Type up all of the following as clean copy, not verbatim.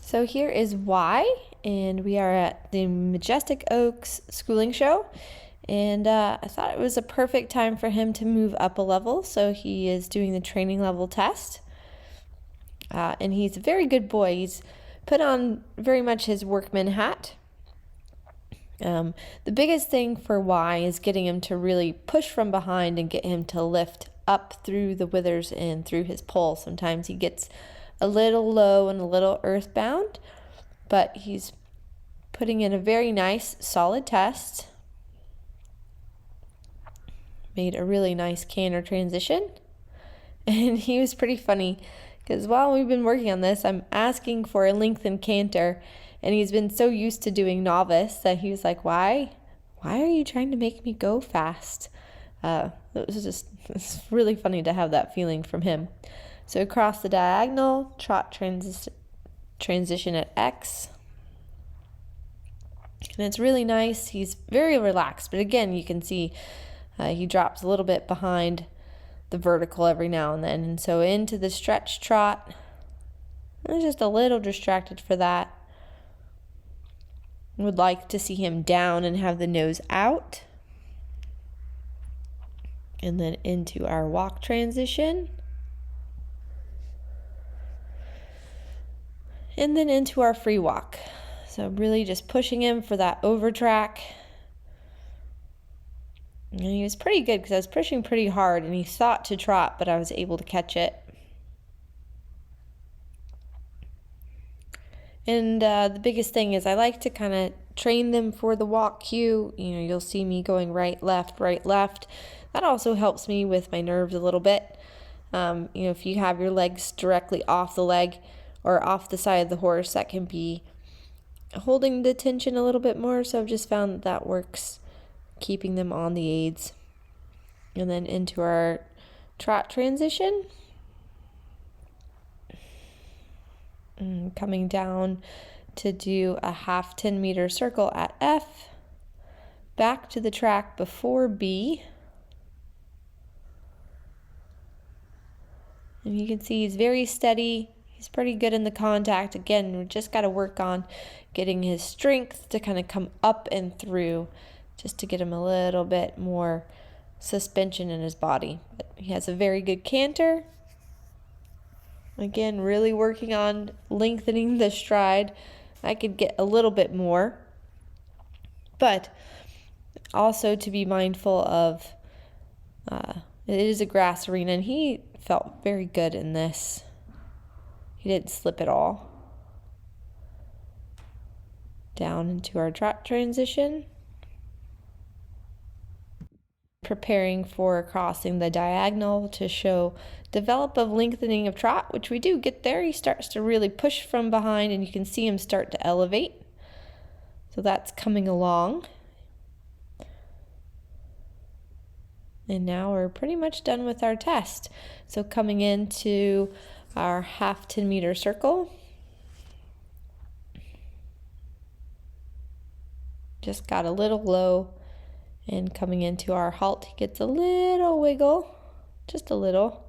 So here is Y, and we are at the Majestic Oaks schooling show. And I thought it was a perfect time for him to move up a level. So he is doing the training level test. And he's a very good boy. He's put on very much his workman hat. The biggest thing for Y is getting him to really push from behind and get him to lift up through the withers and through his pole. Sometimes he gets a little low and a little earthbound, but he's putting in a very nice, solid test. Made a really nice canter transition. And he was pretty funny because while we've been working on this, I'm asking for a lengthened canter, and he's been so used to doing novice that he was like, why are you trying to make me go fast? It's really funny to have that feeling from him. So across the diagonal, trot transition at X. And it's really nice. He's very relaxed, but again, you can see he drops a little bit behind the vertical every now and then. And so into the stretch trot. I'm just a little distracted for that. Would like to see him down and have the nose out. And then into our walk transition. And then into our free walk. So really just pushing him for that over track. And he was pretty good because I was pushing pretty hard and he thought to trot, but I was able to catch it. And the biggest thing is I like to kind of train them for the walk cue. You'll see me going right, left, right, left. That also helps me with my nerves a little bit. If you have your legs directly off the leg or off the side of the horse, that can be holding the tension a little bit more. So I've just found that works, keeping them on the aids. And then into our trot transition. And coming down to do a half 10-meter circle at F. Back to the track before B. And you can see he's very steady. He's pretty good in the contact. Again, we just got to work on getting his strength to kind of come up and through, just to get him a little bit more suspension in his body. But he has a very good canter. Again, really working on lengthening the stride. I could get a little bit more. But also to be mindful of, it is a grass arena, and he felt very good in this. He didn't slip at all. Down into our trot transition. Preparing for crossing the diagonal to show develop of lengthening of trot, which we do get there. He starts to really push from behind, and you can see him start to elevate. So that's coming along. And now we're pretty much done with our test. So coming into our half 10-meter circle. Just got a little low. And coming into our halt, he gets a little wiggle, just a little.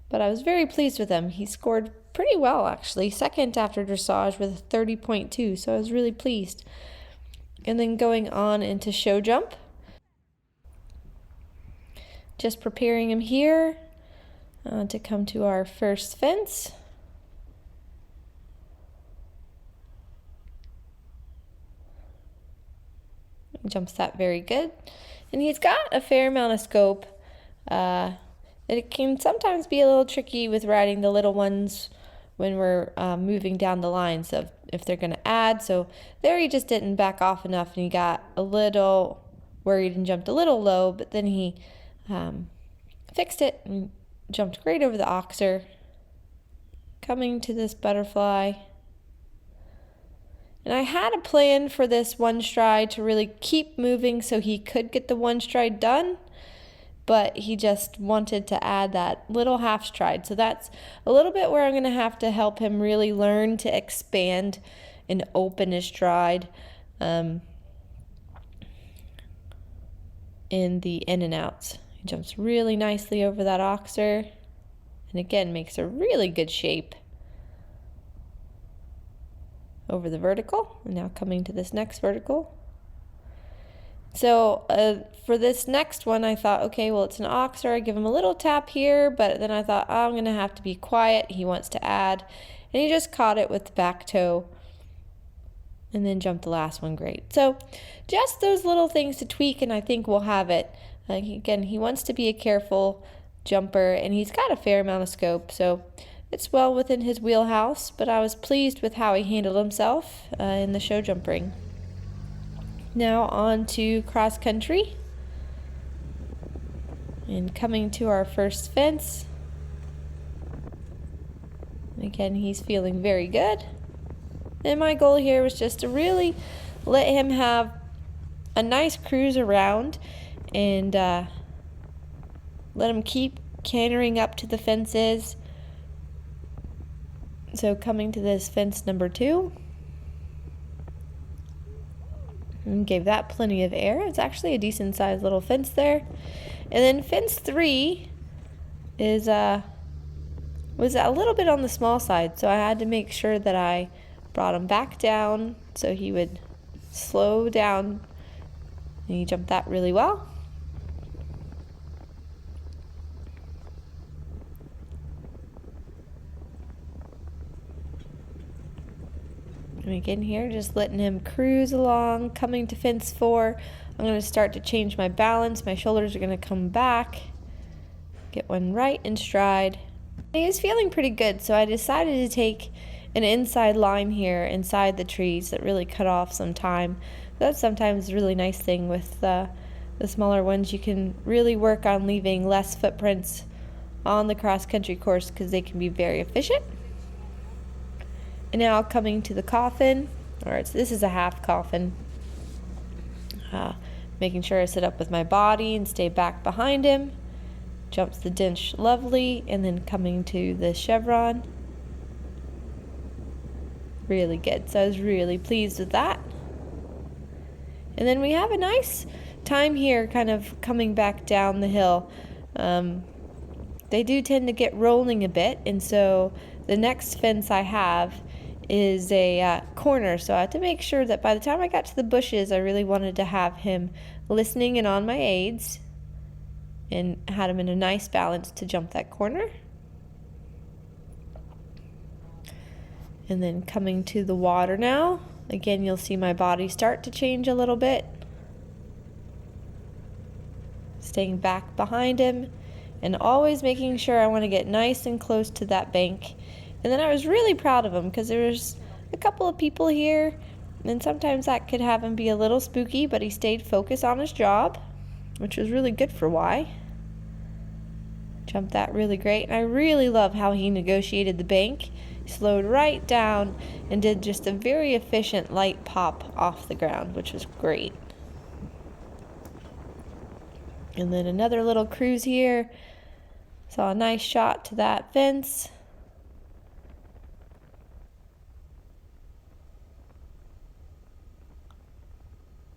But I was very pleased with him. He scored pretty well, actually. Second after dressage with a 30.2, so I was really pleased. And then going on into show jump. Just preparing him here to come to our first fence. Jumps that very good. And he's got a fair amount of scope. It can sometimes be a little tricky with riding the little ones when we're moving down the lines of if they're going to add. So there he just didn't back off enough, and he got a little worried and jumped a little low, but then he fixed it and jumped great over the oxer. Coming to this butterfly. And I had a plan for this one stride to really keep moving so he could get the one stride done, but he just wanted to add that little half stride. So that's a little bit where I'm going to have to help him really learn to expand and open his stride in the in and outs. He jumps really nicely over that oxer, and again makes a really good shape. over the vertical, and now coming to this next vertical. So for this next one, I thought, okay, well, it's an oxer. I give him a little tap here, but then I thought, oh, I'm going to have to be quiet. He wants to add, and he just caught it with the back toe and then jumped the last one great. So just those little things to tweak, and I think we'll have it. Again, he wants to be a careful jumper, and he's got a fair amount of scope, so it's well within his wheelhouse, but I was pleased with how he handled himself in the show jump ring. Now on to cross country, and coming to our first fence. Again, he's feeling very good, and my goal here was just to really let him have a nice cruise around and let him keep cantering up to the fences. So coming to this fence number 2, and gave that plenty of air. It's actually a decent sized little fence there. And then fence 3 is was a little bit on the small side, so I had to make sure that I brought him back down so he would slow down, and he jumped that really well. And again here, just letting him cruise along. Coming to fence 4, I'm going to start to change my balance. My shoulders are going to come back. Get one right in stride. He was feeling pretty good, so I decided to take an inside line here inside the trees that really cut off some time. That's sometimes a really nice thing with the smaller ones. You can really work on leaving less footprints on the cross-country course because they can be very efficient. And now coming to the coffin, this is a half coffin. Making sure I sit up with my body and stay back behind him. Jumps the dinch lovely, and then coming to the chevron. Really good, so I was really pleased with that. And then we have a nice time here kind of coming back down the hill. They do tend to get rolling a bit, and so the next fence I have is a corner, so I had to make sure that by the time I got to the bushes, I really wanted to have him listening and on my aids, and had him in a nice balance to jump that corner. And then coming to the water now, again, you'll see my body start to change a little bit. Staying back behind him, and always making sure I want to get nice and close to that bank. And then I was really proud of him because there was a couple of people here, and sometimes that could have him be a little spooky, but he stayed focused on his job, which was really good for Y. Jumped that really great, and I really love how he negotiated the bank. He slowed right down and did just a very efficient light pop off the ground, which was great. And then another little cruise here. Saw a nice shot to that fence.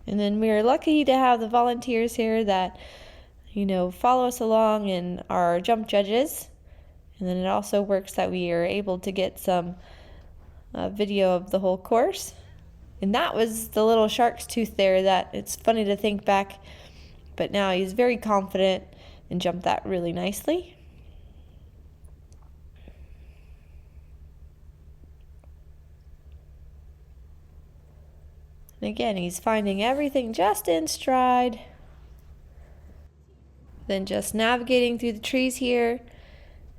And then we are lucky to have the volunteers here that, follow us along and are jump judges. And then it also works that we are able to get some video of the whole course. And that was the little shark's tooth there that it's funny to think back, but now he's very confident and jumped that really nicely. And again, he's finding everything just in stride. Then just navigating through the trees here.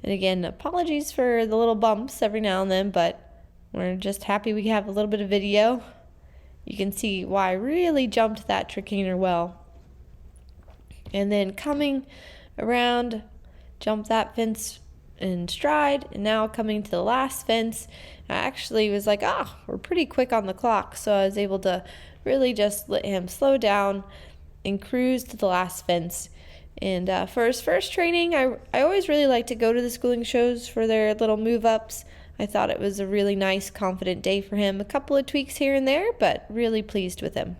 And again, apologies for the little bumps every now and then, but we're just happy we have a little bit of video. You can see why I really jumped that trickener well. And then coming around, jump that fence in stride, and now coming to the last fence, I actually was like, we're pretty quick on the clock, so I was able to really just let him slow down and cruise to the last fence. And for his first training, I always really like to go to the schooling shows for their little move-ups. I thought it was a really nice, confident day for him. A couple of tweaks here and there, but really pleased with him.